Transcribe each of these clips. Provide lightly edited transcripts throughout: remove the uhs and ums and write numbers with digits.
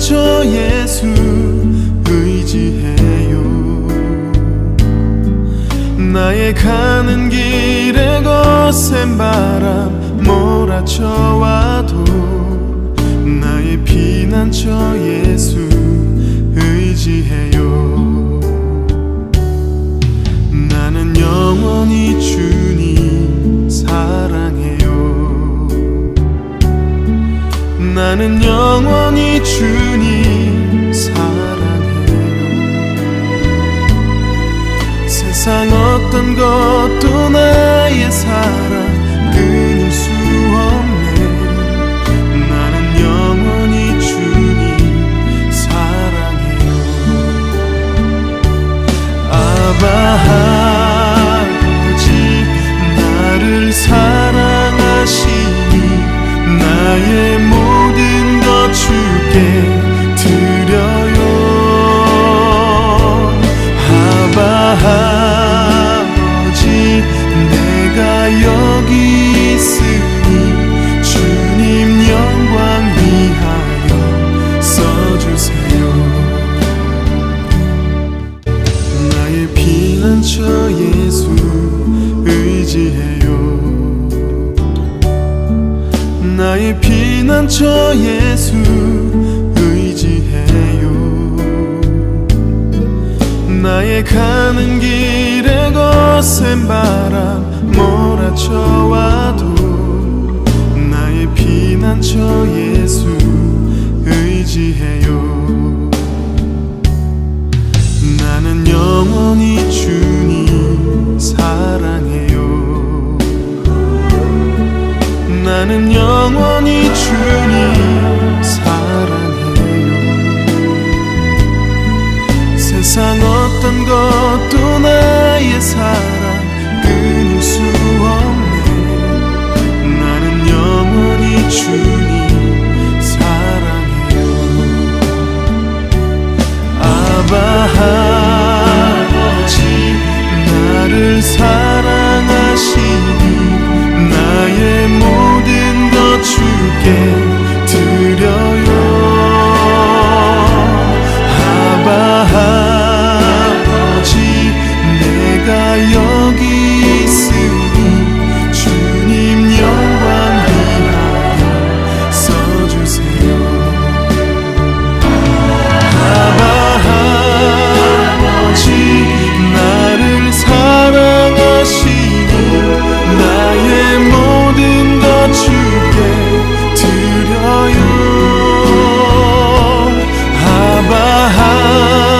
저 예수 의지해요. 나의 가는 길에 거센 바람 몰아쳐와도 나의 피난처 예수 의지해요. 나는 영원히 주님 사랑해요. 나는 영원히 주님 사랑해요. 세상 어떤 것도 나의 사랑 끊을 수 없네. 나는 영원히 주님 사랑해요. 아바 아버지 나를 사랑하시니 나의 모든 것 주께 드려요. 아바 아버지 내가 여기 있으니 주님 영광 위하여 써주세요. 나의 피난처 예수 의지해요. 나의 피난처 예수 의지해요. 나의 가는 길에 거센 바람 몰아쳐와도 나의 피난처 예수 의지해요. 나는 영원히 주님 사랑해요. 나는 영원히 주님 사랑해요. 세상 어떤 것도 나의 사랑 끊을 수 없네. 나는 영원히 주님 사랑해요. 아바 아버지 나를 사랑하시니 나의 모든 것 주께 드려요. 아바 아버지 내가 여기 있으니 주님 영광 위하여 써주세요. 아바 아버지 나를 사랑하시니 나의 모든 것 주께 드려요. 아바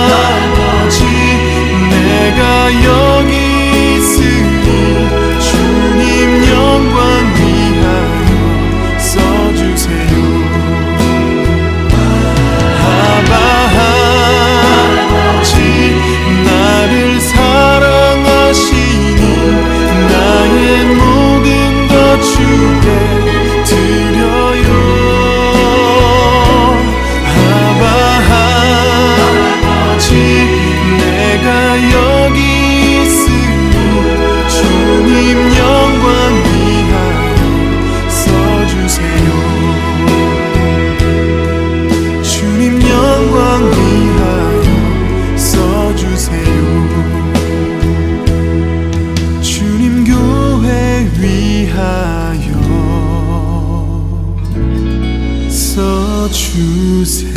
아버지 내가 여기 있으니 주님 영광 위하여 써주세요. 아바 아버지 나를 사랑하시니 나의 모든 것 주께 드려요. 아바 아버지 내가 여기 있으니 주님 영광 위하여 써주세요. 주님 영광 위하여 써주세요. 주님 교회 위하여 써주세요.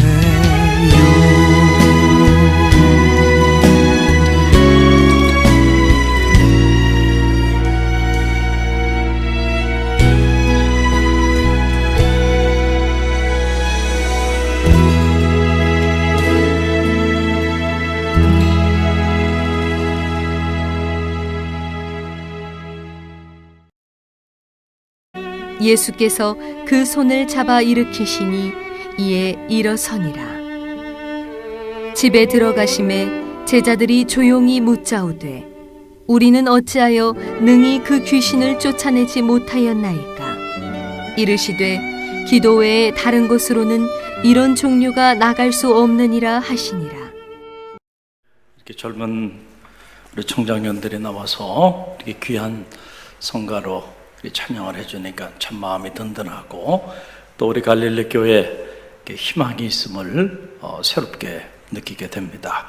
예수께서 그 손을 잡아 일으키시니 이에 일어서니라. 집에 들어가심에 제자들이 조용히 묻자오되 우리는 어찌하여 능히 그 귀신을 쫓아내지 못하였나이까. 이르시되 기도 외에 다른 곳으로는 이런 종류가 나갈 수 없느니라 하시니라. 이렇게 젊은 우리 청장년들이 나와서 이렇게 귀한 성가로 찬양을 해주니까 참 마음이 든든하고, 또 우리 갈릴리 교회 희망이 있음을 새롭게 느끼게 됩니다.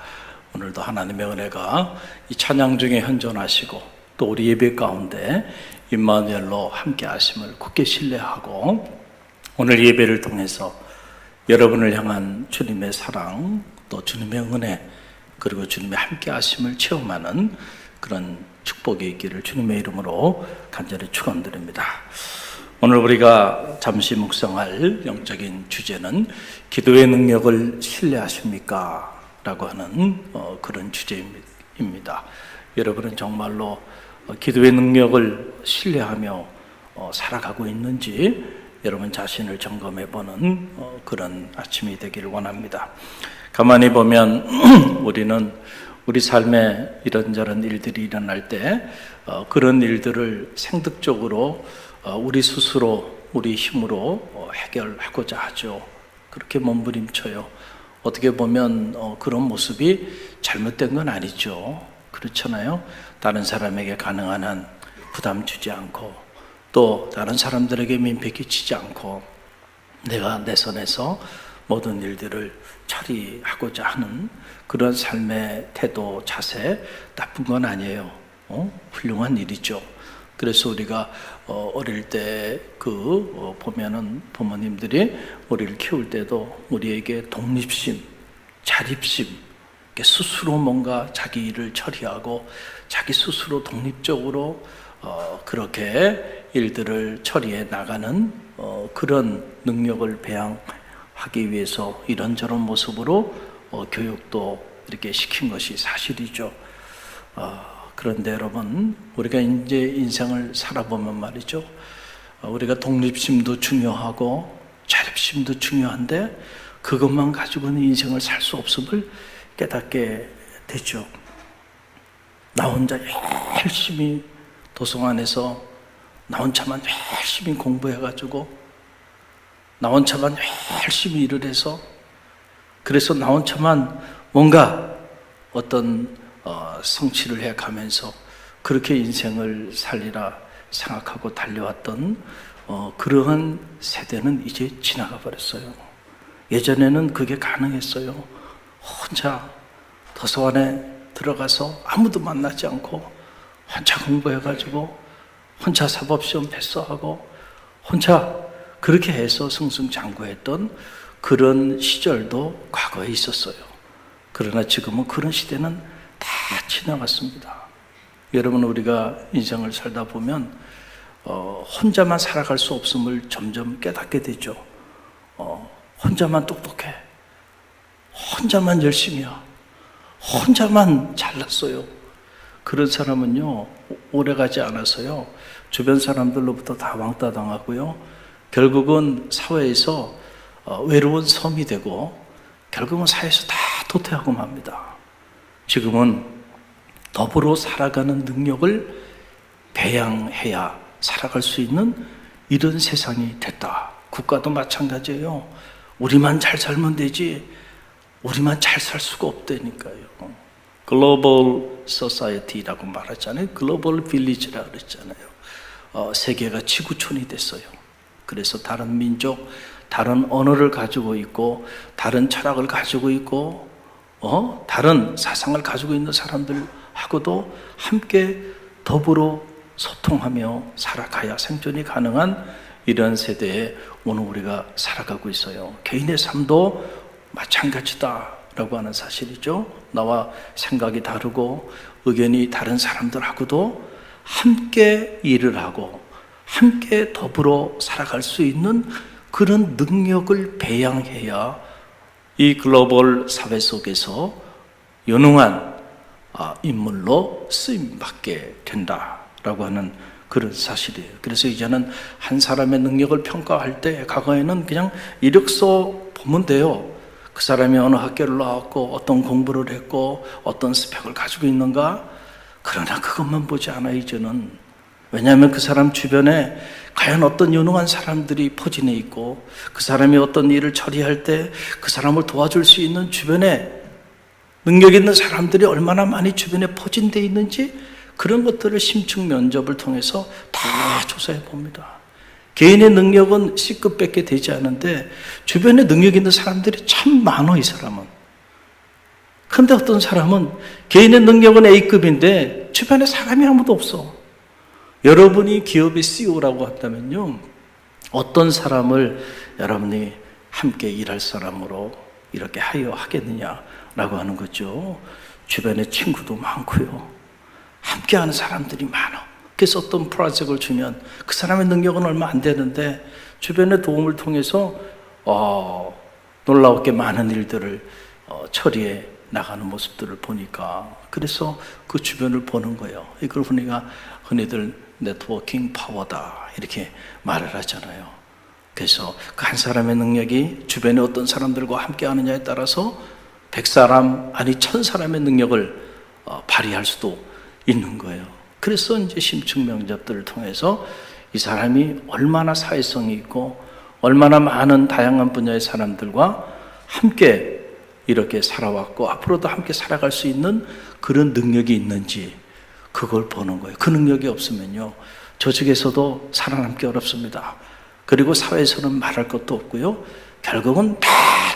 오늘도 하나님의 은혜가 이 찬양 중에 현존하시고 또 우리 예배 가운데 임마누엘로 함께 하심을 굳게 신뢰하고 오늘 예배를 통해서 여러분을 향한 주님의 사랑 또 주님의 은혜 그리고 주님의 함께 하심을 체험하는 그런 축복이 있기를 주님의 이름으로 간절히 축원드립니다. 오늘 우리가 잠시 묵상할 영적인 주제는 기도의 능력을 신뢰하십니까? 라고 하는 그런 주제입니다. 여러분은 정말로 기도의 능력을 신뢰하며 살아가고 있는지 여러분 자신을 점검해보는 그런 아침이 되기를 원합니다. 가만히 보면 우리는 우리 삶에 이런저런 일들이 일어날 때 그런 일들을 생득적으로 우리 스스로 우리 힘으로 해결하고자 하죠. 그렇게 몸부림쳐요. 어떻게 보면 그런 모습이 잘못된 건 아니죠. 그렇잖아요. 다른 사람에게 가능한 한 부담 주지 않고 또 다른 사람들에게 민폐 끼치지 않고 내가 내 선에서 모든 일들을 처리하고자 하는 그런 삶의 태도, 자세 나쁜 건 아니에요. 훌륭한 일이죠. 그래서 우리가 어릴 때 보면은 부모님들이 우리를 키울 때도 우리에게 독립심, 자립심, 스스로 뭔가 자기 일을 처리하고 자기 스스로 독립적으로 그렇게 일들을 처리해 나가는 그런 능력을 배양하기 위해서 이런저런 모습으로 교육도 이렇게 시킨 것이 사실이죠. 그런데 여러분, 우리가 이제 인생을 살아보면 말이죠. 우리가 독립심도 중요하고 자립심도 중요한데 그것만 가지고는 인생을 살 수 없음을 깨닫게 되죠. 나 혼자 열심히 도서관에서 나 혼자만 열심히 공부해가지고 나 혼자만 열심히 일을 해서 그래서 나 혼자만 뭔가 어떤 성취를 해가면서 그렇게 인생을 살리라 생각하고 달려왔던 그러한 세대는 이제 지나가 버렸어요. 예전에는 그게 가능했어요. 혼자 도서관에 들어가서 아무도 만나지 않고 혼자 공부해가지고 혼자 사법시험 패스하고 혼자 그렇게 해서 승승장구했던 그런 시절도 과거에 있었어요. 그러나 지금은 그런 시대는 다 지나갔습니다. 여러분, 우리가 인생을 살다 보면 혼자만 살아갈 수 없음을 점점 깨닫게 되죠. 혼자만 똑똑해, 혼자만 열심히야, 혼자만 잘났어요. 그런 사람은요 오래가지 않아서요 주변 사람들로부터 다 왕따 당하고요 결국은 사회에서 외로운 섬이 되고 결국은 사회에서 다 도태하고 맙니다. 지금은 더불어 살아가는 능력을 배양해야 살아갈 수 있는 이런 세상이 됐다. 국가도 마찬가지예요. 우리만 잘 살면 되지 우리만 잘 살 수가 없다니까요. 글로벌 소사이어티라고 말하잖아요. 글로벌 빌리지라고 그랬잖아요. 세계가 지구촌이 됐어요. 그래서 다른 민족, 다른 언어를 가지고 있고 다른 철학을 가지고 있고 다른 사상을 가지고 있는 사람들하고도 함께 더불어 소통하며 살아가야 생존이 가능한 이런 세대에 오늘 우리가 살아가고 있어요. 개인의 삶도 마찬가지다라고 하는 사실이죠. 나와 생각이 다르고 의견이 다른 사람들하고도 함께 일을 하고 함께 더불어 살아갈 수 있는 그런 능력을 배양해야 이 글로벌 사회 속에서 유능한 인물로 쓰임받게 된다라고 하는 그런 사실이에요. 그래서 이제는 한 사람의 능력을 평가할 때 과거에는 그냥 이력서 보면 돼요. 그 사람이 어느 학교를 나왔고 어떤 공부를 했고 어떤 스펙을 가지고 있는가. 그러나 그것만 보지 않아요 이제는. 왜냐하면 그 사람 주변에 과연 어떤 유능한 사람들이 포진해 있고 그 사람이 어떤 일을 처리할 때 그 사람을 도와줄 수 있는 주변에 능력 있는 사람들이 얼마나 많이 주변에 포진되어 있는지 그런 것들을 심층 면접을 통해서 다 조사해 봅니다. 개인의 능력은 C급밖에 되지 않은데 주변에 능력 있는 사람들이 참 많아, 이 사람은. 그런데 어떤 사람은 개인의 능력은 A급인데 주변에 사람이 아무도 없어. 여러분이 기업의 CEO라고 한다면요, 어떤 사람을 여러분이 함께 일할 사람으로 이렇게 하겠느냐라고 하는 거죠. 주변에 친구도 많고요, 함께하는 사람들이 많아. 그래서 어떤 프로젝트를 주면 그 사람의 능력은 얼마 안 되는데 주변의 도움을 통해서 놀라웠게 많은 일들을 처리해 나가는 모습들을 보니까, 그래서 그 주변을 보는 거예요. 이걸 우리가 흔히들 네트워킹 파워다 이렇게 말을 하잖아요. 그래서 그 한 사람의 능력이 주변에 어떤 사람들과 함께 하느냐에 따라서 100사람 아니 1000사람의 능력을 발휘할 수도 있는 거예요. 그래서 이제 심층면접들을 통해서 이 사람이 얼마나 사회성이 있고 얼마나 많은 다양한 분야의 사람들과 함께 이렇게 살아왔고 앞으로도 함께 살아갈 수 있는 그런 능력이 있는지, 그걸 보는 거예요. 그 능력이 없으면요, 조직에서도 살아남기 어렵습니다. 그리고 사회에서는 말할 것도 없고요, 결국은 다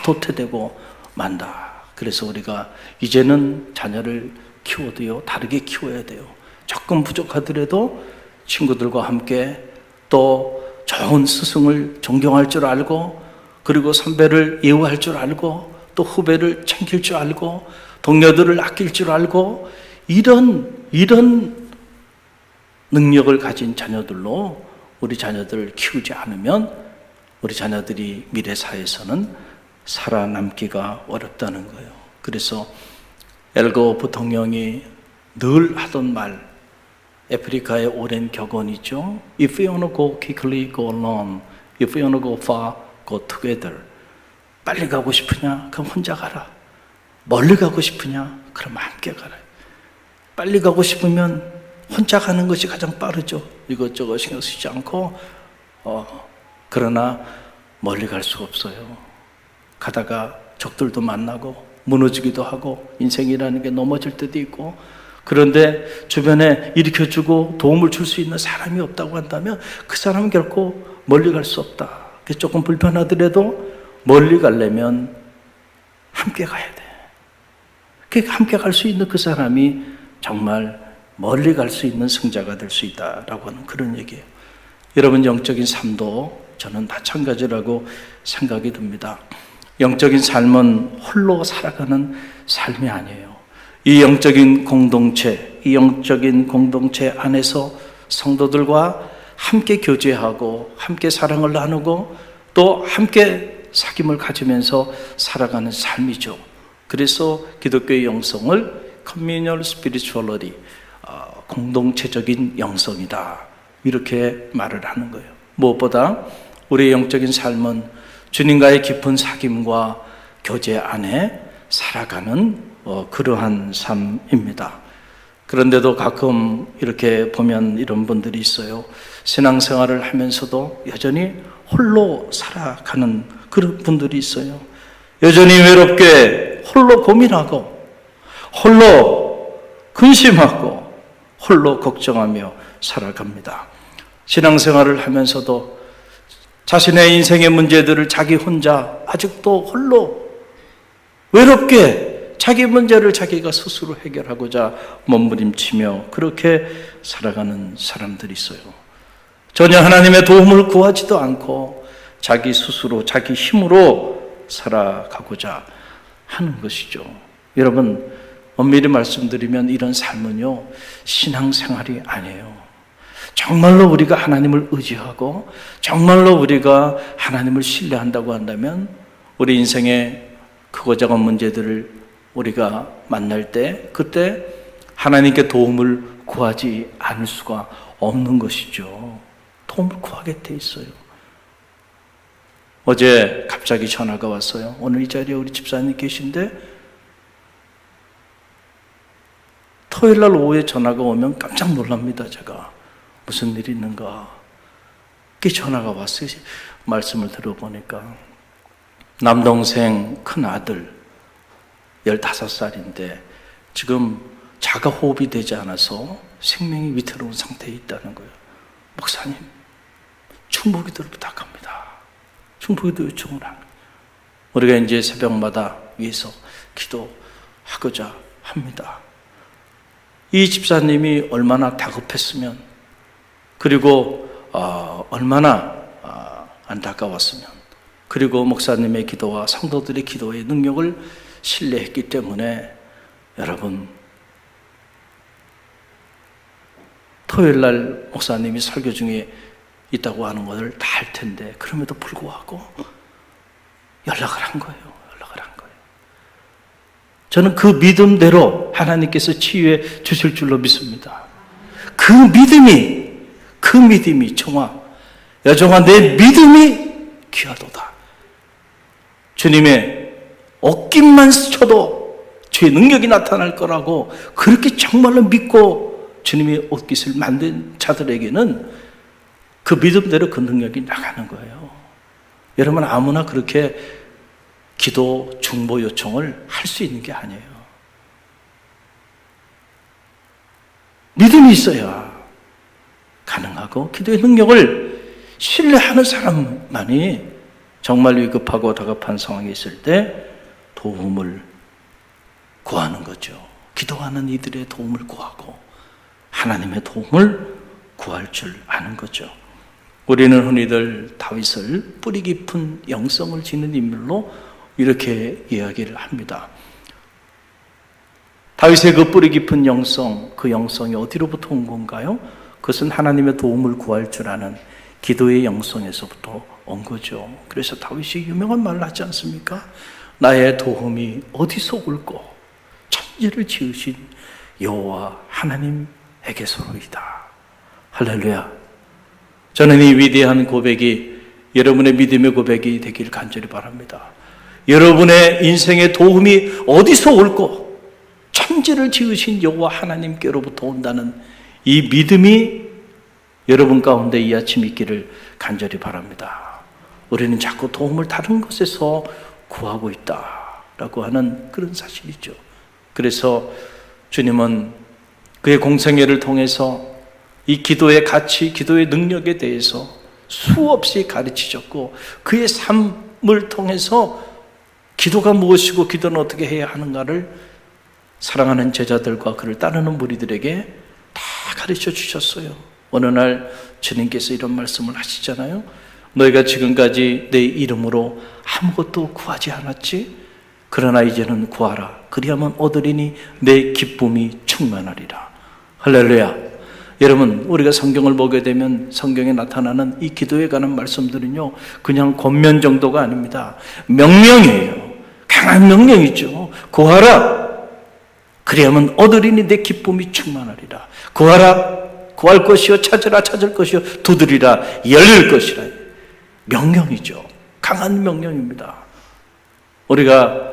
도태되고 만다. 그래서 우리가 이제는 자녀를 키워도요, 다르게 키워야 돼요. 조금 부족하더라도 친구들과 함께 또 좋은 스승을 존경할 줄 알고, 그리고 선배를 예우할 줄 알고, 또 후배를 챙길 줄 알고, 동료들을 아낄 줄 알고, 이런 능력을 가진 자녀들로 우리 자녀들을 키우지 않으면 우리 자녀들이 미래 사회에서는 살아남기가 어렵다는 거예요. 그래서 엘거 부통령이 늘 하던 말, 아프리카의 오랜 격언이죠. If you want to go quickly, go alone. If you want to go far, go together. 빨리 가고 싶으냐? 그럼 혼자 가라. 멀리 가고 싶으냐? 그럼 함께 가라. 빨리 가고 싶으면 혼자 가는 것이 가장 빠르죠. 이것저것 신경 쓰지 않고. 그러나 멀리 갈 수가 없어요. 가다가 적들도 만나고 무너지기도 하고 인생이라는 게 넘어질 때도 있고, 그런데 주변에 일으켜주고 도움을 줄 수 있는 사람이 없다고 한다면 그 사람은 결코 멀리 갈 수 없다. 조금 불편하더라도 멀리 가려면 함께 가야 돼. 함께 갈 수 있는 그 사람이 정말 멀리 갈 수 있는 승자가 될 수 있다라고 하는 그런 얘기예요. 여러분, 영적인 삶도 저는 마찬가지라고 생각이 듭니다. 영적인 삶은 홀로 살아가는 삶이 아니에요. 이 영적인 공동체 안에서 성도들과 함께 교제하고 함께 사랑을 나누고 또 함께 사귐을 가지면서 살아가는 삶이죠. 그래서 기독교의 영성을 communal spirituality, 공동체적인 영성이다, 이렇게 말을 하는 거예요. 무엇보다 우리의 영적인 삶은 주님과의 깊은 사귐과 교제 안에 살아가는 그러한 삶입니다. 그런데도 가끔 이렇게 보면 이런 분들이 있어요. 신앙생활을 하면서도 여전히 홀로 살아가는 그런 분들이 있어요. 여전히 외롭게 홀로 고민하고 홀로 근심하고 홀로 걱정하며 살아갑니다. 신앙생활을 하면서도 자신의 인생의 문제들을 자기 혼자 아직도 홀로 외롭게 자기 문제를 자기가 스스로 해결하고자 몸부림치며 그렇게 살아가는 사람들이 있어요. 전혀 하나님의 도움을 구하지도 않고 자기 스스로 자기 힘으로 살아가고자 하는 것이죠. 여러분, 엄밀히 말씀드리면 이런 삶은요, 신앙생활이 아니에요. 정말로 우리가 하나님을 의지하고 정말로 우리가 하나님을 신뢰한다고 한다면 우리 인생의 크고 작은 문제들을 우리가 만날 때 그때 하나님께 도움을 구하지 않을 수가 없는 것이죠. 도움을 구하게 돼 있어요. 어제 갑자기 전화가 왔어요. 오늘 이 자리에 우리 집사님 계신데 토요일 날 오후에 전화가 오면 깜짝 놀랍니다. 제가 무슨 일이 있는가, 그게 전화가 왔어요. 말씀을 들어보니까 남동생 큰아들 15살인데 지금 자가 호흡이 되지 않아서 생명이 위태로운 상태에 있다는 거예요. 목사님, 중보기도를 부탁합니다. 중보기도 요청을 합니다. 우리가 이제 새벽마다 위해서 기도하고자 합니다. 이 집사님이 얼마나 다급했으면, 그리고 얼마나 안타까웠으면, 그리고 목사님의 기도와 성도들의 기도의 능력을 신뢰했기 때문에 여러분, 토요일날 목사님이 설교 중에 있다고 하는 것을 다 알 텐데 그럼에도 불구하고 연락을 한 거예요. 저는 그 믿음대로 하나님께서 치유해 주실 줄로 믿습니다. 그 믿음이 정화, 여정아 내 믿음이 귀하도다. 주님의 어깨만 쳐도 주의 능력이 나타날 거라고 그렇게 정말로 믿고 주님이 옷깃을 만든 자들에게는 그 믿음대로 그 능력이 나가는 거예요. 여러분, 아무나 그렇게 기도 중보 요청을 할 수 있는 게 아니에요. 믿음이 있어야 가능하고, 기도의 능력을 신뢰하는 사람만이 정말 위급하고 다급한 상황이 있을 때 도움을 구하는 거죠. 기도하는 이들의 도움을 구하고 하나님의 도움을 구할 줄 아는 거죠. 우리는 흔히들 다윗을 뿌리 깊은 영성을 지닌 인물로 이렇게 이야기를 합니다. 다윗의 그 뿌리 깊은 영성, 그 영성이 어디로부터 온 건가요? 그것은 하나님의 도움을 구할 줄 아는 기도의 영성에서부터 온 거죠. 그래서 다윗이 유명한 말을 하지 않습니까? 나의 도움이 어디서 올꼬? 천지를 지으신 여호와 하나님에게서로이다. 할렐루야. 저는 이 위대한 고백이 여러분의 믿음의 고백이 되기를 간절히 바랍니다. 여러분의 인생의 도움이 어디서 올꼬? 천지를 지으신 여호와 하나님께로부터 온다는 이 믿음이 여러분 가운데 이 아침 있기를 간절히 바랍니다. 우리는 자꾸 도움을 다른 것에서 구하고 있다라고 하는 그런 사실이죠. 그래서 주님은 그의 공생애를 통해서 이 기도의 가치, 기도의 능력에 대해서 수없이 가르치셨고, 그의 삶을 통해서 기도가 무엇이고 기도는 어떻게 해야 하는가를 사랑하는 제자들과 그를 따르는 무리들에게 다 가르쳐 주셨어요. 어느 날 주님께서 이런 말씀을 하시잖아요. 너희가 지금까지 내 이름으로 아무것도 구하지 않았지? 그러나 이제는 구하라. 그리하면 얻으리니 내 기쁨이 충만하리라. 할렐루야. 여러분, 우리가 성경을 보게 되면 성경에 나타나는 이 기도에 관한 말씀들은요, 그냥 권면 정도가 아닙니다. 명령이에요. 강한 명령이죠. 구하라. 그리하면 얻으리니 내 기쁨이 충만하리라. 구하라. 구할 것이요 찾으라. 찾을 것이요 두드리라. 열릴 것이라. 명령이죠. 강한 명령입니다. 우리가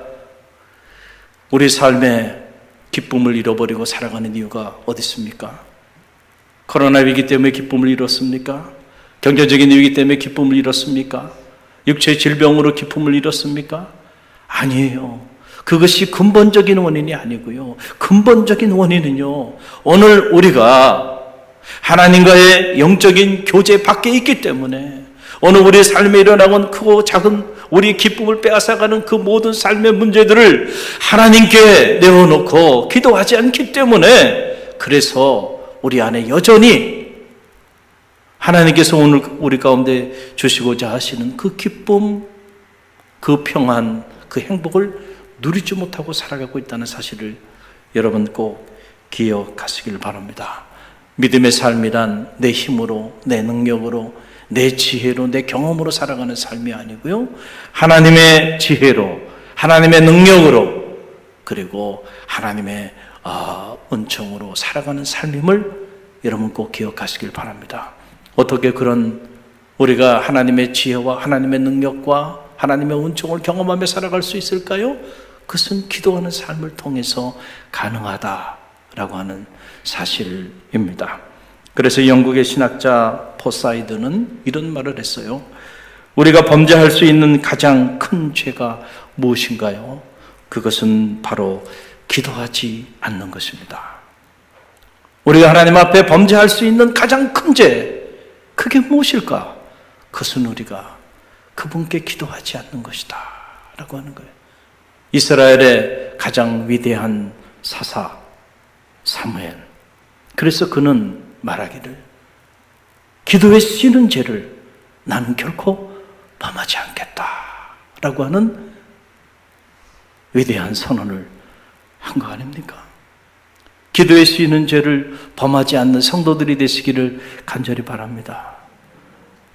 우리 삶에 기쁨을 잃어버리고 살아가는 이유가 어디 있습니까? 코로나 위기 때문에 기쁨을 잃었습니까? 경제적인 위기 때문에 기쁨을 잃었습니까? 육체의 질병으로 기쁨을 잃었습니까? 아니에요. 그것이 근본적인 원인이 아니고요. 근본적인 원인은요, 오늘 우리가 하나님과의 영적인 교제 밖에 있기 때문에, 오늘 우리의 삶에 일어나는 크고 작은 우리의 기쁨을 빼앗아가는 그 모든 삶의 문제들을 하나님께 내어놓고 기도하지 않기 때문에, 그래서 우리 안에 여전히 하나님께서 오늘 우리 가운데 주시고자 하시는 그 기쁨, 그 평안, 그 행복을 누리지 못하고 살아가고 있다는 사실을 여러분 꼭 기억하시길 바랍니다. 믿음의 삶이란 내 힘으로, 내 능력으로, 내 지혜로, 내 경험으로 살아가는 삶이 아니고요, 하나님의 지혜로, 하나님의 능력으로, 그리고 하나님의 은총으로 살아가는 삶임을 여러분 꼭 기억하시길 바랍니다. 어떻게 그런 우리가 하나님의 지혜와 하나님의 능력과 하나님의 은총을 경험하며 살아갈 수 있을까요? 그것은 기도하는 삶을 통해서 가능하다라고 하는 사실입니다. 그래서 영국의 신학자 포사이드는 이런 말을 했어요. 우리가 범죄할 수 있는 가장 큰 죄가 무엇인가요? 그것은 바로 기도하지 않는 것입니다. 우리가 하나님 앞에 범죄할 수 있는 가장 큰 죄, 그게 무엇일까? 그것은 우리가 그분께 기도하지 않는 것이다 라고 하는 거예요. 이스라엘의 가장 위대한 사사 사무엘, 그래서 그는 말하기를 기도에 쓰이는 죄를 나는 결코 범하지 않겠다 라고 하는 위대한 선언을 한 거 아닙니까? 기도에 쓰이는 죄를 범하지 않는 성도들이 되시기를 간절히 바랍니다.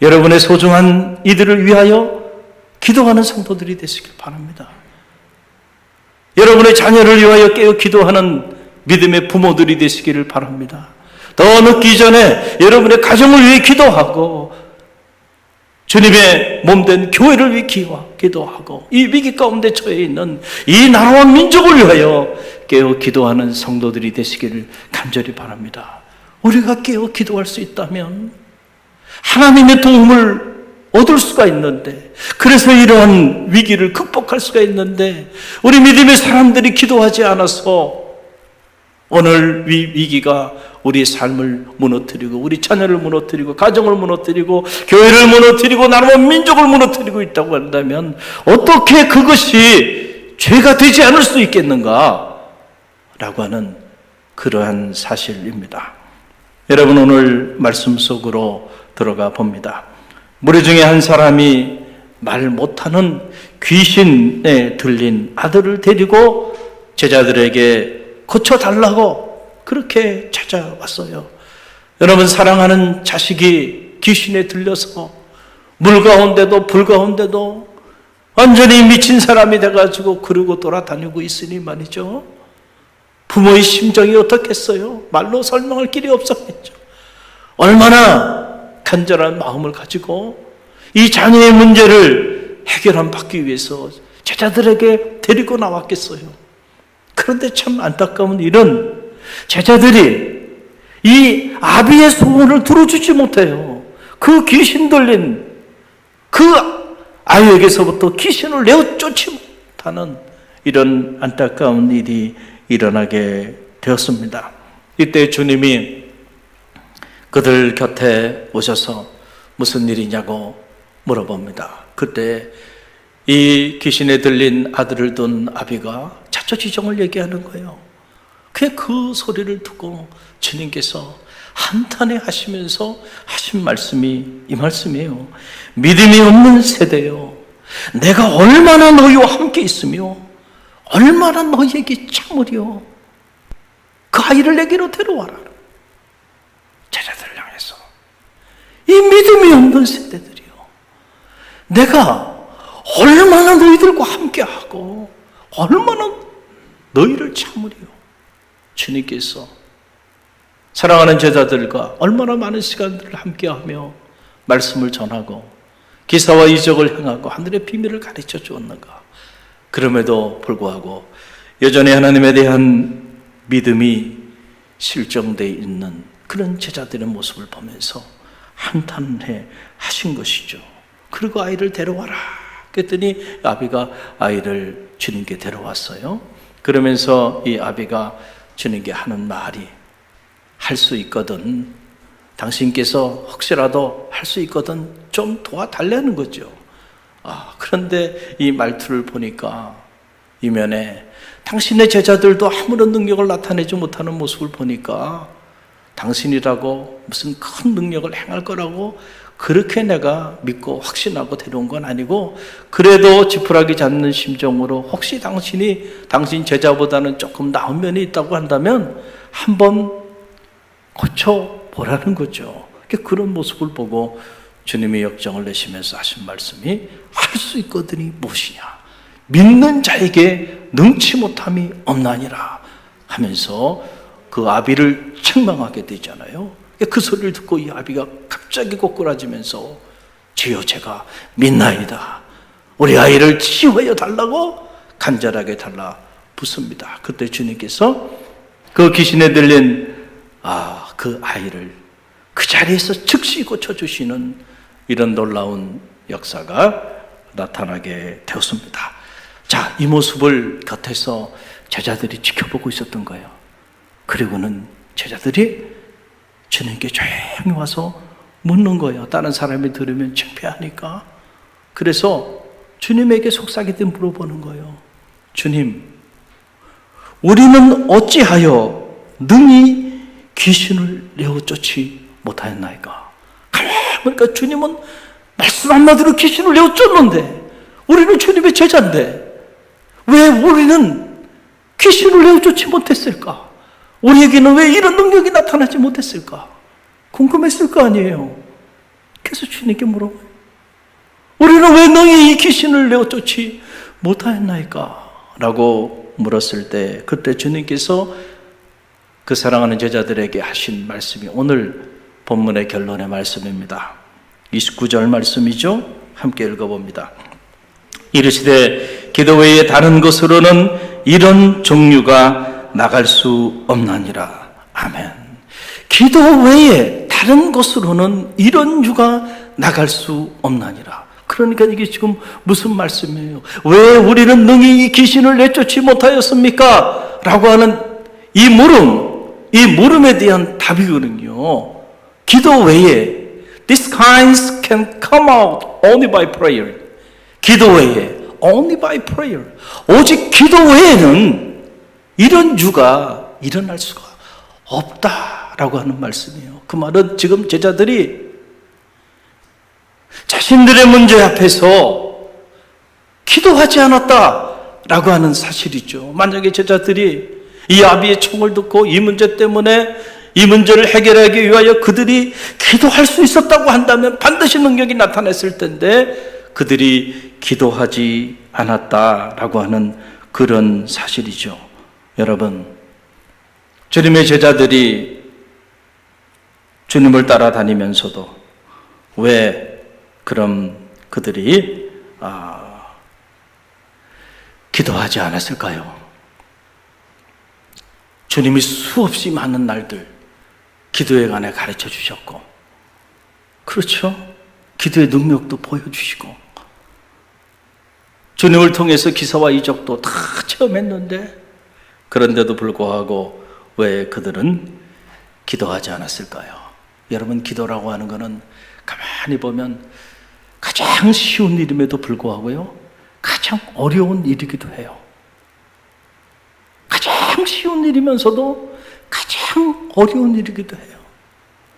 여러분의 소중한 이들을 위하여 기도하는 성도들이 되시길 바랍니다. 여러분의 자녀를 위하여 깨어 기도하는 믿음의 부모들이 되시기를 바랍니다. 더 늦기 전에 여러분의 가정을 위해 기도하고 주님의 몸된 교회를 위해 기도하고 이 위기 가운데 처해 있는 이 나라와 민족을 위하여 깨어 기도하는 성도들이 되시기를 간절히 바랍니다. 우리가 깨어 기도할 수 있다면 하나님의 도움을 얻을 수가 있는데, 그래서 이러한 위기를 극복할 수가 있는데, 우리 믿음의 사람들이 기도하지 않아서 오늘 위기가 우리의 삶을 무너뜨리고 우리 자녀를 무너뜨리고 가정을 무너뜨리고 교회를 무너뜨리고 나라와 민족을 무너뜨리고 있다고 한다면 어떻게 그것이 죄가 되지 않을 수 있겠는가 라고 하는 그러한 사실입니다. 여러분, 오늘 말씀 속으로 들어가 봅니다. 무리 중에 한 사람이 말 못하는 귀신에 들린 아들을 데리고 제자들에게 고쳐달라고 그렇게 찾아왔어요. 여러분, 사랑하는 자식이 귀신에 들려서 물 가운데도 불 가운데도 완전히 미친 사람이 돼가지고 그러고 돌아다니고 있으니 말이죠. 부모의 심정이 어떻겠어요? 말로 설명할 길이 없었겠죠. 얼마나 간절한 마음을 가지고 이 자녀의 문제를 해결받기 위해서 제자들에게 데리고 나왔겠어요. 그런데 참 안타까운 일은 제자들이 이 아비의 소원을 들어주지 못해요. 그 귀신 들린 그 아이에게서부터 귀신을 내어 쫓지 못하는 이런 안타까운 일이 일어나게 되었습니다. 이때 주님이 그들 곁에 오셔서 무슨 일이냐고 물어봅니다. 그때 이 귀신에 들린 아들을 둔 아비가 자초지종을 얘기하는 거예요. 그 소리를 듣고 주님께서 한탄해 하시면서 하신 말씀이 이 말씀이에요. 믿음이 없는 세대요, 내가 얼마나 너희와 함께 있으며 얼마나 너희에게 참으려. 그 아이를 내게로 데려와라. 제자들을 향해서 이 믿음이 없는 세대들이요, 내가 얼마나 너희들과 함께하고 얼마나 너희를 참으리요. 주님께서 사랑하는 제자들과 얼마나 많은 시간들을 함께하며 말씀을 전하고 기사와 이적을 행하고 하늘의 비밀을 가르쳐 주었는가. 그럼에도 불구하고 여전히 하나님에 대한 믿음이 실종되어 있는 그런 제자들의 모습을 보면서 한탄해 하신 것이죠. 그리고 아이를 데려와라 그랬더니 아비가 아이를 주님께 데려왔어요. 그러면서 이 아비가 주님께 하는 말이, 할 수 있거든, 당신께서 혹시라도 할 수 있거든 좀 도와달라는 거죠. 그런데 이 말투를 보니까 이면에 당신의 제자들도 아무런 능력을 나타내지 못하는 모습을 보니까 당신이라고 무슨 큰 능력을 행할 거라고 그렇게 내가 믿고 확신하고 데려온 건 아니고, 그래도 지푸라기 잡는 심정으로 혹시 당신이 당신 제자보다는 조금 나은 면이 있다고 한다면 한번 고쳐보라는 거죠. 그런 모습을 보고 주님이 역정을 내시면서 하신 말씀이 할 수 있거든이 무엇이냐, 믿는 자에게 능치 못함이 없나니라 하면서 그 아비를 책망하게 되잖아요. 그 소리를 듣고 이 아비가 갑자기 꼬꾸라지면서 주여 제가 믿나이다, 우리 아이를 치유하여 달라고 간절하게 달라붙습니다. 그때 주님께서 그 귀신에 들린 그 아이를 그 자리에서 즉시 고쳐주시는 이런 놀라운 역사가 나타나게 되었습니다. 자, 이 모습을 곁에서 제자들이 지켜보고 있었던 거예요. 그리고는 제자들이 주님께 조용히 와서 묻는 거예요. 다른 사람이 들으면 창피하니까. 그래서 주님에게 속삭이듯 물어보는 거예요. 주님, 우리는 어찌하여 능히 귀신을 내어 쫓지 못하였나이까? 그러니까 주님은 말씀 한마디로 귀신을 내어 쫓는데 우리는 주님의 제자인데 왜 우리는 귀신을 내어 쫓지 못했을까? 우리에게는 왜 이런 능력이 나타나지 못했을까? 궁금했을 거 아니에요. 그래서 주님께 물어봐요. 우리는 왜 너희 이 귀신을 내어 쫓지 못하였나이까? 라고 물었을 때 그때 주님께서 그 사랑하는 제자들에게 하신 말씀이 오늘 본문의 결론의 말씀입니다. 29절 말씀이죠. 함께 읽어봅니다. 이르시되 기도 외에 다른 것으로는 이런 종류가 나갈 수 없나니라. 아멘. 기도 외에 다른 것으로는 이런 유가 나갈 수 없나니라. 그러니까 이게 지금 무슨 말씀이에요? 왜 우리는 능히 이 귀신을 내쫓지 못하였습니까? 라고 하는 이 물음에 대한 답이거든요. 기도 외에 These kinds can come out only by prayer. 기도 외에 only by prayer. 오직 기도 외에는 이런 유가 일어날 수가 없다라고 하는 말씀이에요. 그 말은 지금 제자들이 자신들의 문제 앞에서 기도하지 않았다라고 하는 사실이죠. 만약에 제자들이 이 아비의 총을 듣고 이 문제 때문에 이 문제를 해결하기 위하여 그들이 기도할 수 있었다고 한다면 반드시 능력이 나타났을 텐데 그들이 기도하지 않았다라고 하는 그런 사실이죠. 여러분, 주님의 제자들이 주님을 따라다니면서도 왜 그럼 그들이 기도하지 않았을까요? 주님이 수없이 많은 날들 기도에 관해 가르쳐 주셨고, 그렇죠? 기도의 능력도 보여주시고, 주님을 통해서 기사와 이적도 다 체험했는데, 그런데도 불구하고 왜 그들은 기도하지 않았을까요? 여러분, 기도라고 하는 것은 가만히 보면 가장 쉬운 일임에도 불구하고요, 가장 어려운 일이기도 해요. 가장 쉬운 일이면서도 가장 어려운 일이기도 해요.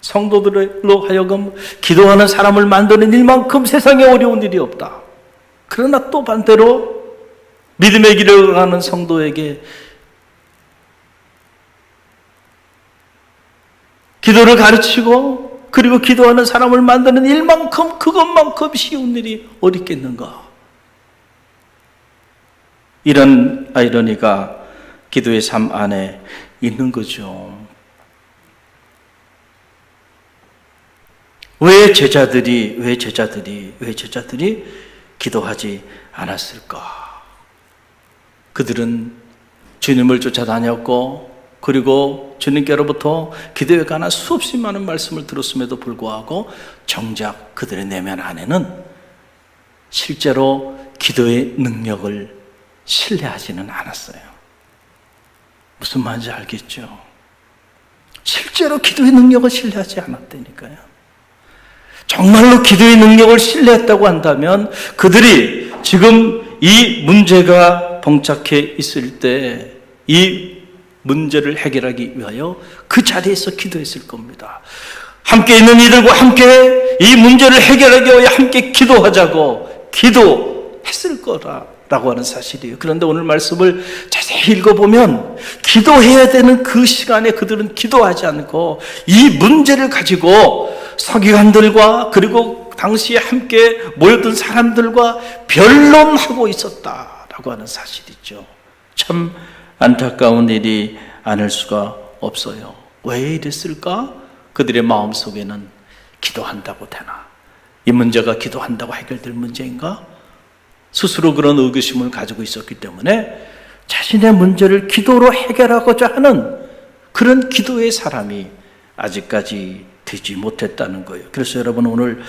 성도들로 하여금 기도하는 사람을 만드는 일만큼 세상에 어려운 일이 없다. 그러나 또 반대로 믿음의 길을 가는 성도에게 기도를 가르치고 그리고 기도하는 사람을 만드는 일만큼 그것만큼 쉬운 일이 어디 있겠는가. 이런 아이러니가 기도의 삶 안에 있는 거죠. 왜 제자들이 기도하지 않았을까? 그들은 주님을 쫓아다녔고 그리고 주님께로부터 기도에 관한 수없이 많은 말씀을 들었음에도 불구하고 정작 그들의 내면 안에는 실제로 기도의 능력을 신뢰하지는 않았어요. 무슨 말인지 알겠죠? 실제로 기도의 능력을 신뢰하지 않았다니까요. 정말로 기도의 능력을 신뢰했다고 한다면 그들이 지금 이 문제가 봉착해 있을 때 이 문제를 해결하기 위하여 그 자리에서 기도했을 겁니다. 함께 있는 이들과 함께 이 문제를 해결하기 위하여 함께 기도하자고 기도했을 거라고 하는 사실이에요. 그런데 오늘 말씀을 자세히 읽어보면 기도해야 되는 그 시간에 그들은 기도하지 않고 이 문제를 가지고 서기관들과 그리고 당시에 함께 모였던 사람들과 변론하고 있었다라고 하는 사실이죠. 참 안타까운 일이 아닐 수가 없어요. 왜 이랬을까? 그들의 마음속에는 기도한다고 되나? 이 문제가 기도한다고 해결될 문제인가? 스스로 그런 의구심을 가지고 있었기 때문에 자신의 문제를 기도로 해결하고자 하는 그런 기도의 사람이 아직까지 되지 못했다는 거예요. 그래서 여러분 오늘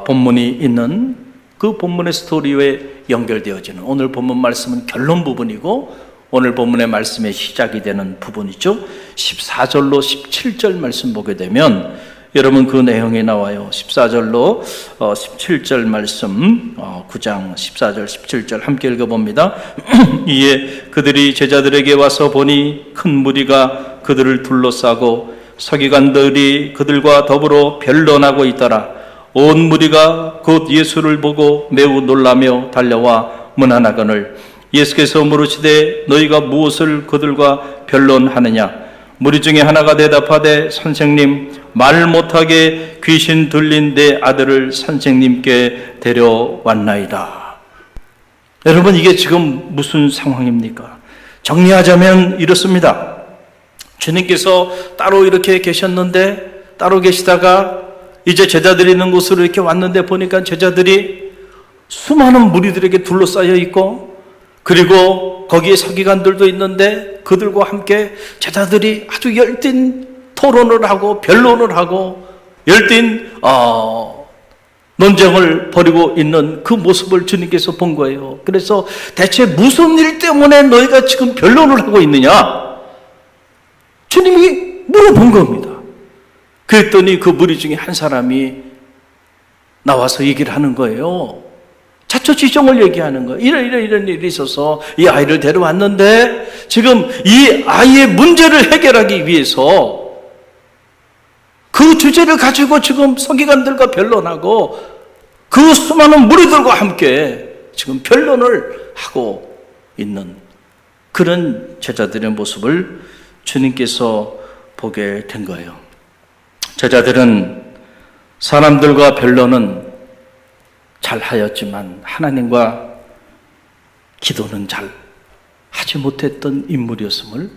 본문이 있는 그 본문의 스토리에 연결되어지는 오늘 본문 말씀은 결론 부분이고 오늘 본문의 말씀의 시작이 되는 부분이죠. 14절로 17절 말씀 보게 되면 여러분 그 내용이 나와요. 14절로 17절 말씀, 9장 14절 17절 함께 읽어봅니다. 이에 그들이 제자들에게 와서 보니 큰 무리가 그들을 둘러싸고 서기관들이 그들과 더불어 변론하고 있더라. 온 무리가 곧 예수를 보고 매우 놀라며 달려와 문안하거늘 예수께서 물으시되 너희가 무엇을 그들과 변론하느냐? 무리 중에 하나가 대답하되 선생님, 말 못하게 귀신 들린 내 아들을 선생님께 데려왔나이다. 여러분, 이게 지금 무슨 상황입니까? 정리하자면 이렇습니다. 주님께서 따로 이렇게 계셨는데, 따로 계시다가 이제 제자들이 있는 곳으로 이렇게 왔는데 보니까 제자들이 수많은 무리들에게 둘러싸여 있고, 그리고 거기에 서기관들도 있는데 그들과 함께 제자들이 아주 열띤 토론을 하고 변론을 하고 열띤 논쟁을 벌이고 있는 그 모습을 주님께서 본 거예요. 그래서 대체 무슨 일 때문에 너희가 지금 변론을 하고 있느냐? 주님이 물어본 겁니다. 그랬더니 그 무리 중에 한 사람이 나와서 얘기를 하는 거예요. 자초지종을 얘기하는 거예요. 이런 일이 있어서 이 아이를 데려왔는데 지금 이 아이의 문제를 해결하기 위해서 그 주제를 가지고 지금 서기관들과 변론하고 그 수많은 무리들과 함께 지금 변론을 하고 있는 그런 제자들의 모습을 주님께서 보게 된 거예요. 제자들은 사람들과 변론은 잘 하였지만 하나님과 기도는 잘 하지 못했던 인물이었음을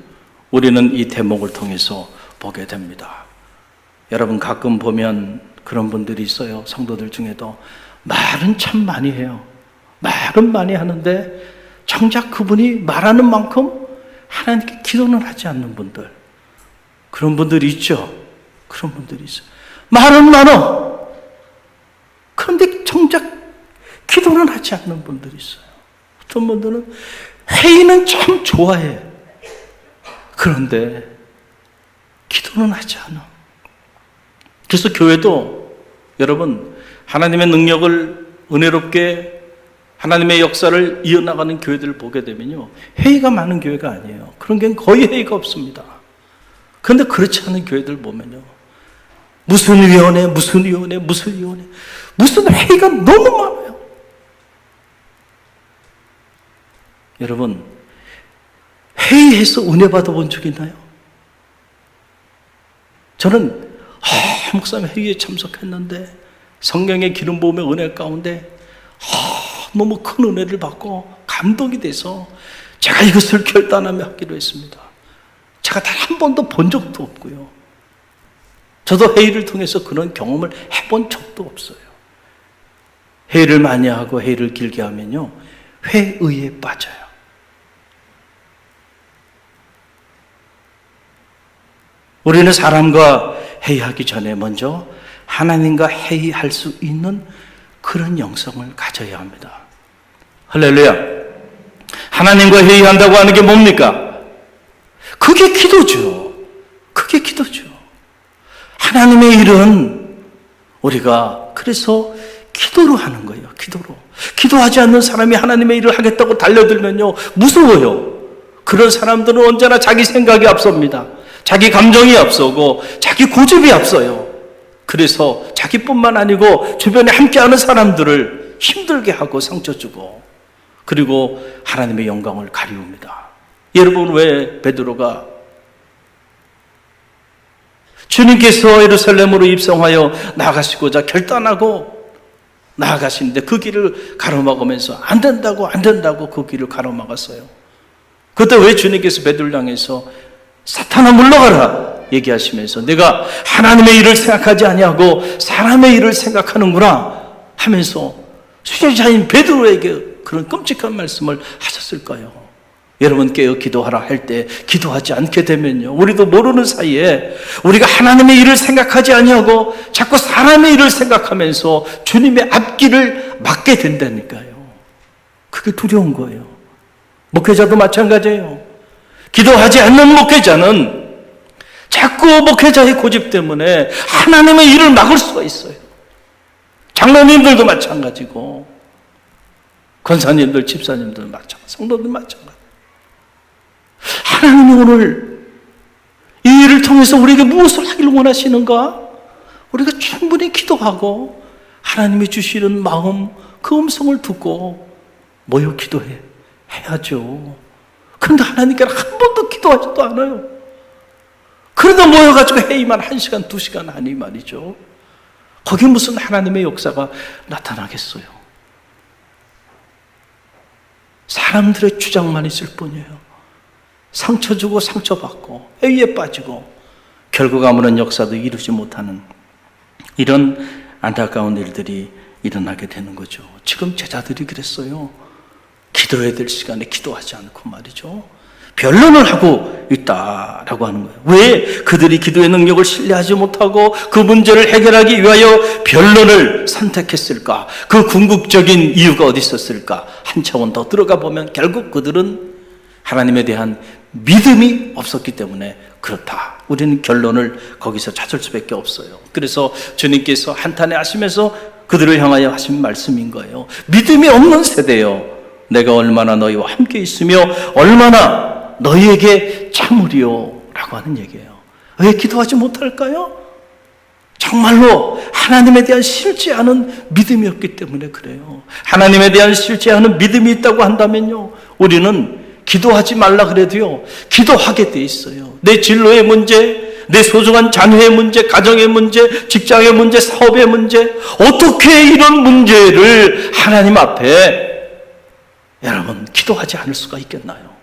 우리는 이 대목을 통해서 보게 됩니다. 여러분, 가끔 보면 그런 분들이 있어요. 성도들 중에도 말은 참 많이 해요. 말은 많이 하는데 정작 그분이 말하는 만큼 하나님께 기도는 하지 않는 분들, 그런 분들이 있죠. 그런 분들이 있어요. 말은 많어. 그런데 정작 기도는 하지 않는 분들이 있어요. 어떤 분들은 회의는 참 좋아해. 그런데 기도는 하지 않아. 그래서 교회도 여러분, 하나님의 능력을 은혜롭게 하나님의 역사를 이어나가는 교회들을 보게 되면요, 회의가 많은 교회가 아니에요. 그런 게 거의 회의가 없습니다. 그런데 그렇지 않은 교회들 보면요, 무슨 위원회, 무슨 회의가 너무 많아요. 여러분, 회의해서 은혜 받아본 적 있나요? 저는 목사님 회의에 참석했는데 성령의 기름 부음의 은혜 가운데 너무 큰 은혜를 받고 감동이 돼서 제가 이것을 결단하며 하기로 했습니다. 제가 단 한 번도 본 적도 없고요, 저도 회의를 통해서 그런 경험을 해본 적도 없어요. 회의를 많이 하고 회의를 길게 하면요, 회의에 빠져요. 우리는 사람과 회의하기 전에 먼저 하나님과 회의할 수 있는 그런 영성을 가져야 합니다. 할렐루야. 하나님과 회의한다고 하는 게 뭡니까? 그게 기도죠. 그게 기도죠. 하나님의 일은 우리가 그래서 기도로 하는 거예요. 기도로. 기도하지 않는 사람이 하나님의 일을 하겠다고 달려들면요, 무서워요. 그런 사람들은 언제나 자기 생각이 앞섭니다. 자기 감정이 앞서고 자기 고집이 앞서요. 그래서 자기뿐만 아니고 주변에 함께하는 사람들을 힘들게 하고 상처 주고, 그리고 하나님의 영광을 가리웁니다. 여러분, 왜 베드로가 주님께서 예루살렘으로 입성하여 나아가시고자 결단하고 나아가시는데 그 길을 가로막으면서 안 된다고 그 길을 가로막았어요. 그때 왜 주님께서 베드로를 향해서 사탄아 물러가라 얘기하시면서 내가 하나님의 일을 생각하지 아니하고 사람의 일을 생각하는구나 하면서 수제자인 베드로에게 그런 끔찍한 말씀을 하셨을까요? 여러분, 깨어 기도하라 할 때 기도하지 않게 되면요, 우리도 모르는 사이에 우리가 하나님의 일을 생각하지 아니하고 자꾸 사람의 일을 생각하면서 주님의 앞길을 막게 된다니까요. 그게 두려운 거예요. 목회자도 마찬가지예요. 기도하지 않는 목회자는 자꾸 목회자의 고집 때문에 하나님의 일을 막을 수가 있어요. 장로님들도 마찬가지고, 권사님들, 집사님들 마찬가지, 성도들 마찬가지. 하나님이 오늘 이 일을 통해서 우리에게 무엇을 하기를 원하시는가? 우리가 충분히 기도하고 하나님이 주시는 마음, 그 음성을 듣고 모여 기도해야죠. 그런데 하나님께는 한 번도 기도하지도 않아요. 그러다 모여가지고 회의만 1시간, 2시간 하니 말이죠. 거기 무슨 하나님의 역사가 나타나겠어요? 사람들의 주장만 있을 뿐이에요. 상처 주고 상처받고 회의에 빠지고 결국 아무런 역사도 이루지 못하는 이런 안타까운 일들이 일어나게 되는 거죠. 지금 제자들이 그랬어요. 기도해야 될 시간에 기도하지 않고 말이죠. 변론을 하고 있다라고 하는 거예요. 왜 그들이 기도의 능력을 신뢰하지 못하고 그 문제를 해결하기 위하여 변론을 선택했을까? 그 궁극적인 이유가 어디 있었을까? 한 차원 더 들어가 보면 결국 그들은 하나님에 대한 믿음이 없었기 때문에 그렇다. 우리는 결론을 거기서 찾을 수밖에 없어요. 그래서 주님께서 한탄해 하시면서 그들을 향하여 하신 말씀인 거예요. 믿음이 없는 세대요. 내가 얼마나 너희와 함께 있으며 얼마나 너희에게 참으리요 라고 하는 얘기예요. 왜 기도하지 못할까요? 정말로 하나님에 대한 실제 않은 믿음이었기 때문에 그래요. 하나님에 대한 실제 않은 믿음이 있다고 한다면요, 우리는 기도하지 말라 그래도요, 기도하게 돼 있어요. 내 진로의 문제, 내 소중한 자녀의 문제, 가정의 문제, 직장의 문제, 사업의 문제, 어떻게 이런 문제를 하나님 앞에 여러분 기도하지 않을 수가 있겠나요?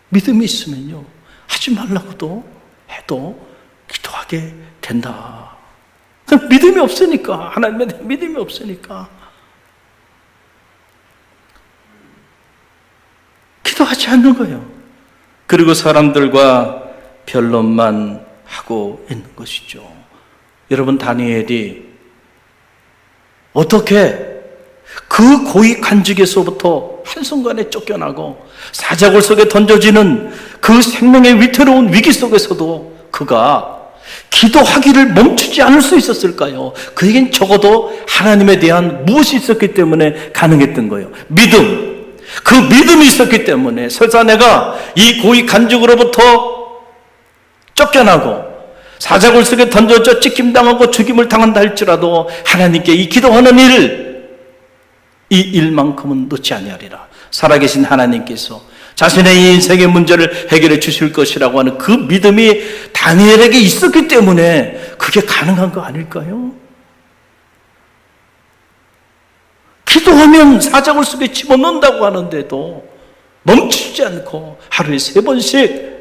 믿음이 있으면요, 하지 말라고도 해도 기도하게 된다. 믿음이 없으니까, 하나님에 대한 믿음이 없으니까 기도하지 않는 거예요. 그리고 사람들과 변론만 하고 있는 것이죠. 여러분, 다니엘이 어떻게 그 고위 관직에서부터 한순간에 쫓겨나고 사자굴 속에 던져지는 그 생명의 위태로운 위기 속에서도 그가 기도하기를 멈추지 않을 수 있었을까요? 그에겐 적어도 하나님에 대한 무엇이 있었기 때문에 가능했던 거예요. 믿음. 그 믿음이 있었기 때문에 설사 내가 이 고위 관직으로부터 쫓겨나고 사자굴 속에 던져져 찍힘당하고 죽임을 당한다 할지라도 하나님께 이 기도하는 이 일만큼은 놓지 아니하리라. 살아계신 하나님께서 자신의 인생의 문제를 해결해 주실 것이라고 하는 그 믿음이 다니엘에게 있었기 때문에 그게 가능한 거 아닐까요? 기도하면 사자굴 속에 집어넣는다고 하는데도 멈추지 않고 하루에 3번씩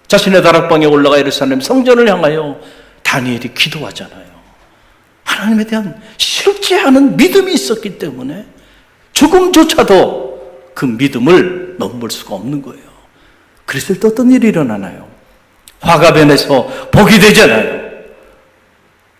자신의 다락방에 올라가 예루살렘 성전을 향하여 다니엘이 기도하잖아요. 하나님에 대한 실제 않은 믿음이 있었기 때문에 조금조차도 그 믿음을 넘볼 수가 없는 거예요. 그랬을 때 어떤 일이 일어나나요? 화가 변해서 복이 되잖아요.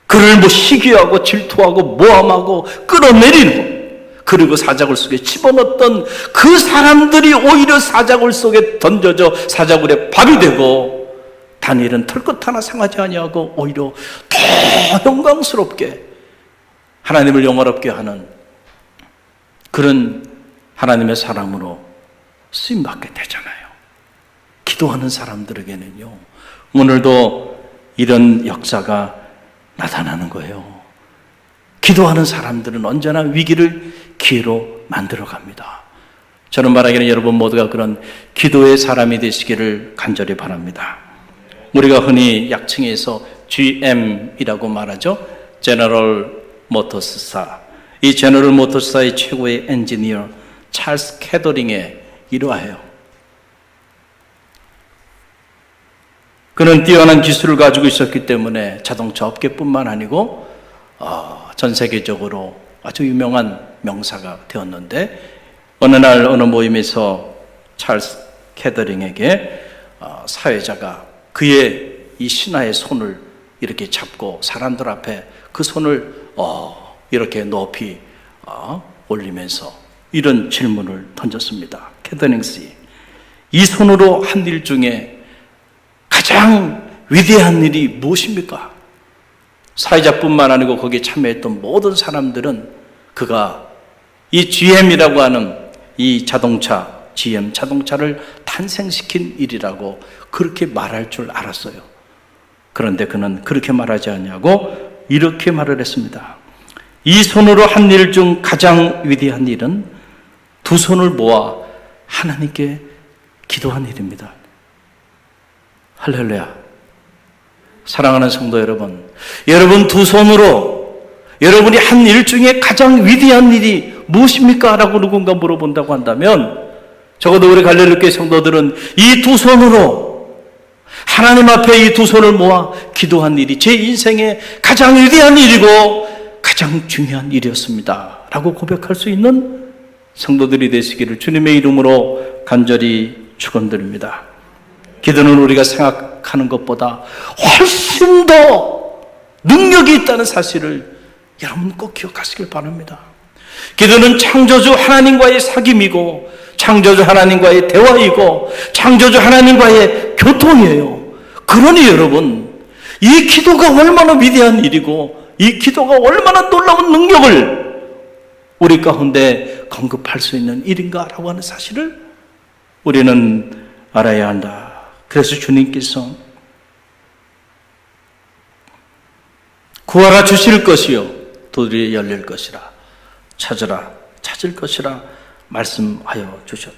그를 시기하고 질투하고 모함하고 끌어내리는, 그리고 사자굴 속에 집어넣었던 그 사람들이 오히려 사자굴 속에 던져져 사자굴에 밥이 되고 다니엘은 털끝 하나 상하지 아니하고 오히려 더 영광스럽게 하나님을 영화롭게 하는 그런 하나님의 사람으로 쓰임받게 되잖아요. 기도하는 사람들에게는요, 오늘도 이런 역사가 나타나는 거예요. 기도하는 사람들은 언제나 위기를 기회로 만들어갑니다. 저는 말하기는 여러분 모두가 그런 기도의 사람이 되시기를 간절히 바랍니다. 우리가 흔히 약칭해서 GM이라고 말하죠. 제너럴 모터스사. 이 제너럴 모터스사의 최고의 엔지니어 찰스 캐더링의 일화예요. 그는 뛰어난 기술을 가지고 있었기 때문에 자동차 업계뿐만 아니고 전 세계적으로 아주 유명한 명사가 되었는데, 어느 날 어느 모임에서 찰스 캐더링에게 사회자가 그의 이 신하의 손을 이렇게 잡고 사람들 앞에 그 손을 이렇게 높이 올리면서 이런 질문을 던졌습니다. 캐더링 씨, 이 손으로 한 일 중에 가장 위대한 일이 무엇입니까? 사회자뿐만 아니고 거기에 참여했던 모든 사람들은 그가 이 GM이라고 하는 이 자동차, GM 자동차를 탄생시킨 일이라고 그렇게 말할 줄 알았어요. 그런데 그는 그렇게 말하지 않냐고 이렇게 말을 했습니다. 이 손으로 한 일 중 가장 위대한 일은 두 손을 모아 하나님께 기도한 일입니다. 할렐루야. 사랑하는 성도 여러분, 여러분 두 손으로 여러분이 한 일 중에 가장 위대한 일이 무엇입니까? 라고 누군가 물어본다고 한다면 적어도 우리 갈릴리교회 성도들은 이 두 손으로 하나님 앞에 이 두 손을 모아 기도한 일이 제 인생의 가장 위대한 일이고 가장 중요한 일이었습니다 라고 고백할 수 있는 성도들이 되시기를 주님의 이름으로 간절히 축원드립니다. 기도는 우리가 생각하는 것보다 훨씬 더 능력이 있다는 사실을 여러분 꼭 기억하시길 바랍니다. 기도는 창조주 하나님과의 사귐이고 창조주 하나님과의 대화이고 창조주 하나님과의 교통이에요. 그러니 여러분, 이 기도가 얼마나 위대한 일이고 이 기도가 얼마나 놀라운 능력을 우리 가운데 공급할 수 있는 일인가라고 하는 사실을 우리는 알아야 한다. 그래서 주님께서 구하라 주실 것이요 도리에 열릴 것이라 찾으라 찾을 것이라 말씀하여 주셨다.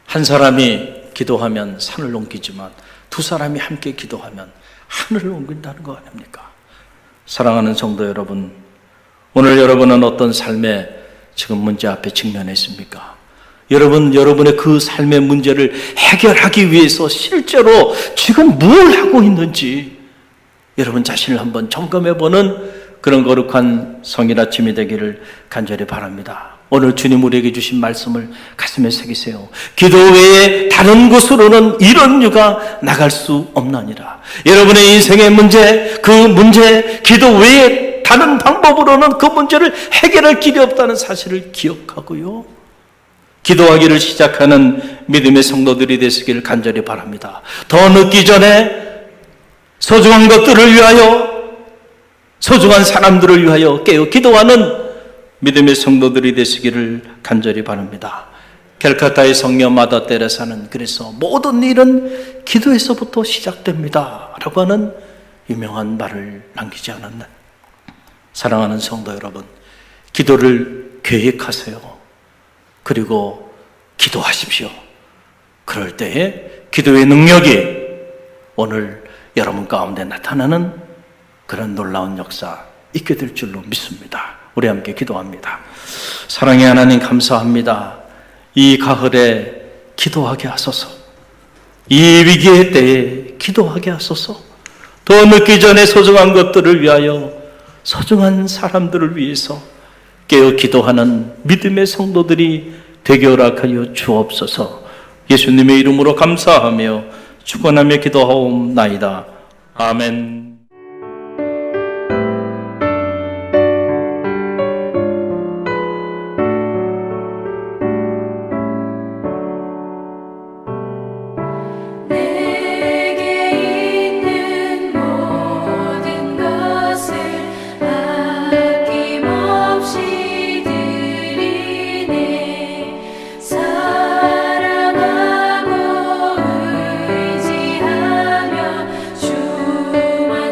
한 사람이 기도하면 산을 옮기지만 두 사람이 함께 기도하면 하늘을 옮긴다는 거 아닙니까? 사랑하는 성도 여러분, 오늘 여러분은 어떤 삶의 지금 문제 앞에 직면했습니까? 여러분의 그 삶의 문제를 해결하기 위해서 실제로 지금 뭘 하고 있는지 여러분 자신을 한번 점검해보는 그런 거룩한 성일 아침이 되기를 간절히 바랍니다. 오늘 주님 우리에게 주신 말씀을 가슴에 새기세요. 기도 외에 다른 곳으로는 이런 유가 나갈 수 없나니라. 여러분의 인생의 문제, 그 문제, 기도 외에 다른 방법으로는 그 문제를 해결할 길이 없다는 사실을 기억하고요. 기도하기를 시작하는 믿음의 성도들이 되시기를 간절히 바랍니다. 더 늦기 전에 소중한 것들을 위하여, 소중한 사람들을 위하여 깨어 기도하는 믿음의 성도들이 되시기를 간절히 바랍니다. 캘카타의 성녀 마다 테레사는 그래서 모든 일은 기도에서부터 시작됩니다 라고 하는 유명한 말을 남기지 않았나. 사랑하는 성도 여러분, 기도를 계획하세요. 그리고 기도하십시오. 그럴 때에 기도의 능력이 오늘 여러분 가운데 나타나는 그런 놀라운 역사 있게 될 줄로 믿습니다. 우리 함께 기도합니다. 사랑의 하나님 감사합니다. 이 가을에 기도하게 하소서. 이 위기의 때에 기도하게 하소서. 더 늦기 전에 소중한 것들을 위하여, 소중한 사람들을 위해서 깨어 기도하는 믿음의 성도들이 되게 허락하여 주옵소서. 예수님의 이름으로 감사하며 축원하며 기도하옵나이다. 아멘. 사랑하고 의지하며 주만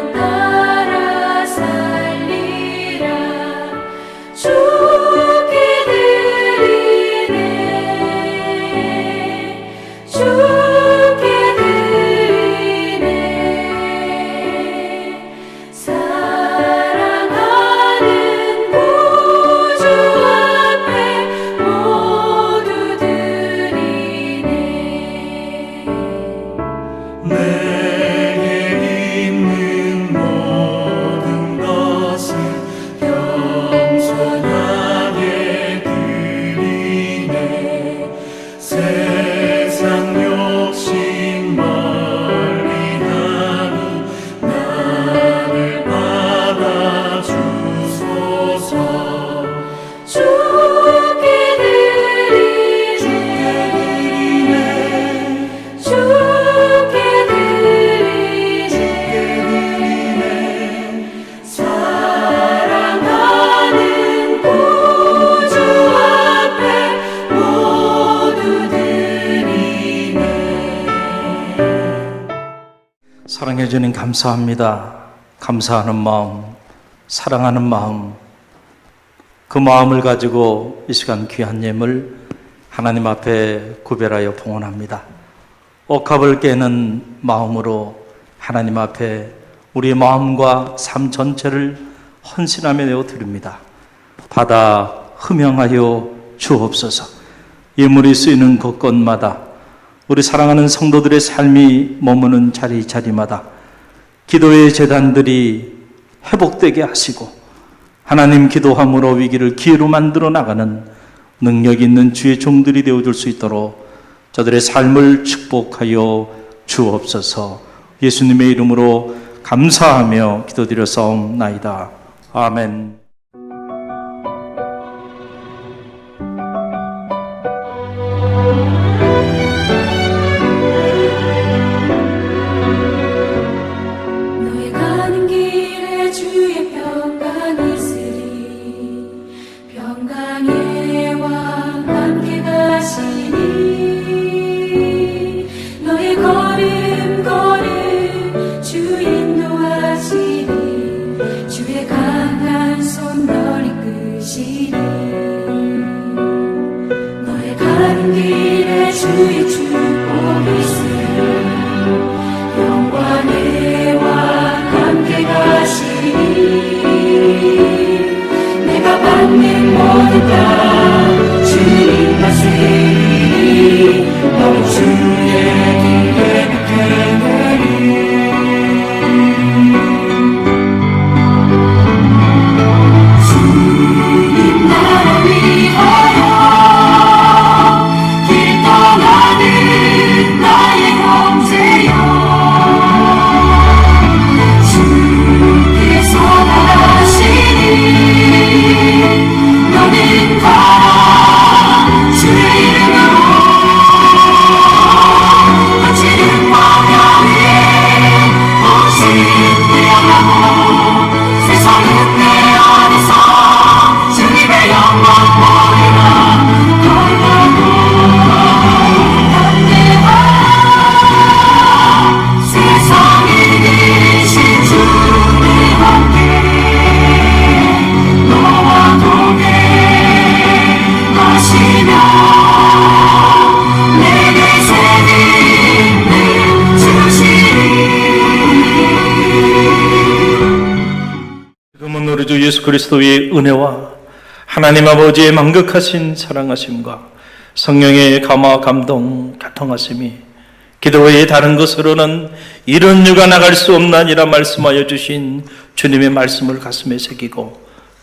사랑해 주님 감사합니다. 감사하는 마음, 사랑하는 마음, 그 마음을 가지고 이 시간 귀한 예물 하나님 앞에 구별하여 봉헌합니다. 옥합을 깨는 마음으로 하나님 앞에 우리의 마음과 삶 전체를 헌신하며 내어드립니다. 받아 흠양하여 주옵소서. 예물이 쓰이는 곳곳마다 우리 사랑하는 성도들의 삶이 머무는 자리자리마다 기도의 제단들이 회복되게 하시고 하나님 기도함으로 위기를 기회로 만들어 나가는 능력 있는 주의 종들이 되어줄 수 있도록 저들의 삶을 축복하여 주옵소서. 예수님의 이름으로 감사하며 기도드렸사옵나이다. 아멘. 너의 가는 길에 주의 평강이 있으리. 평강의 왕 함께 가시니 너의 걸음 주 인도하시니 주의 강한 손 널 이끄시니 너의 가는 길에 주의 축복이 있으리. 영광의 왕 함께 가시니 내가 받는 모든 것 주님 받으리. 너는 주의 길에 빛되리. 주님 나라 위하여 길 떠나는 나의 형제여, 주께서 나가시니 너는 가라 주의 이름으로. 거칠은 광야 위에 오신 되어가고 세상은 내 안에서 주님의 영광 보리라. 걸어가고 담대하라. 세상에 계신 주님 함께 너와 동행하시며 내게 새 힘을 주시리. 지금은 우리 주 예수 그리스도의 은혜와 하나님 아버지의 만극하신 사랑하심과 성령의 감화 감동 교통하심이 기도회의 다른 것으로는 이런 유가 나갈 수 없나니라 말씀하여 주신 주님의 말씀을 가슴에 새기고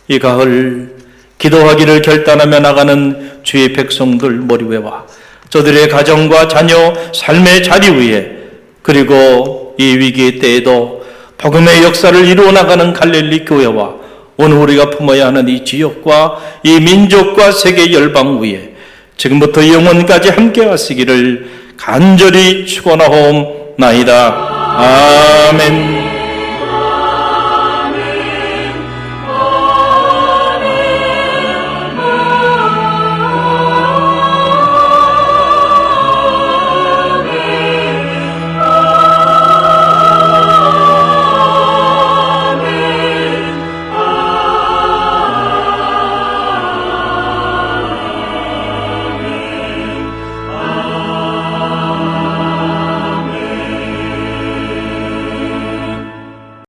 이 가을 기도하기를 결단하며 나가는 주의 백성들 머리 위와 저들의 가정과 자녀 삶의 자리 위에 그리고 이 위기의 때에도 복음의 역사를 이루어 나가는 갈릴리 교회와 오늘 우리가 품어야 하는 이 지역과 이 민족과 세계 열방 위에 지금부터 영원까지 함께 하시기를 간절히 축원하옵나이다. 아멘.